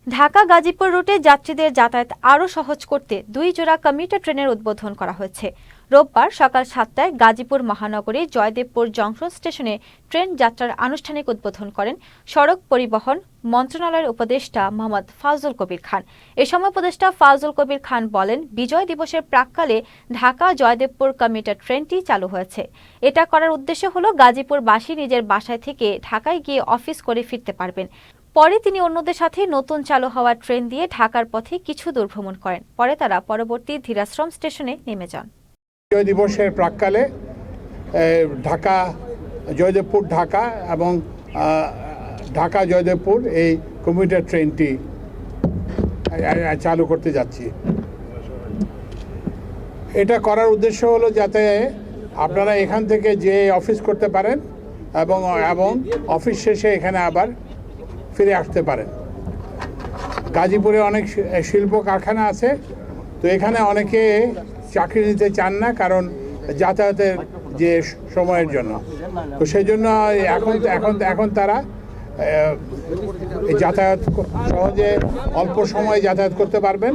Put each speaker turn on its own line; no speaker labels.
ঢাকা গাজীপুর রুটে যাত্রীদের যাতায়াত আরও সহজ করতে 2 জোড়া কমিউটার ট্রেনের উদ্বোধন করা হয়েছে। রোববার সকাল 7টায় গাজীপুর মহানগরী জয়দেবপুর জংশন স্টেশনে ট্রেন যাত্রার আনুষ্ঠানিক উদ্বোধন করেন সড়ক পরিবহন মন্ত্রণালয়ের উপদেষ্টা মোহাম্মদ ফাজল কবির খান। এ সময় উপদেষ্টা ফাজল কবির খান বলেন, বিজয় দিবসের প্রাক্কালে ঢাকা জয়দেবপুর কমিউটার ট্রেনটি চালু হয়েছে। এটা করার উদ্দেশ্য হলো গাজীপুরবাসী নিজের বাসায় থেকে ঢাকায় গিয়ে অফিস করে ফিরতে পারবেন। পরে তিনি অন্যদের সাথে নতুন চালু হওয়া ট্রেন দিয়ে ঢাকার পথে কিছু দূর ভ্রমণ করেন। পরে তারা পরবর্তী ধীরাশ্রম স্টেশনে নেমে যান।
বিজয় দিবসের প্রাক্কালে ঢাকা জয়দেবপুর ঢাকা এবং ঢাকা জয়দেবপুর এই কমিউটার ট্রেনটি চালু করতে যাচ্ছি। এটা করার উদ্দেশ্য হলো যাতে আপনারা এখান থেকে যে অফিস করতে পারেন এবং অফিস শেষে এখানে আবার ফিরে আসতে পারেন। গাজীপুরে অনেক শিল্প কারখানা আছে, তো এখানে অনেকে চাকরি নিতে চান না, কারণ যাতায়াতের যে সময়ের জন্য। তো সেই জন্য এখন তারা যাতায়াত সহজে অল্প সময়ে যাতায়াত করতে পারবেন।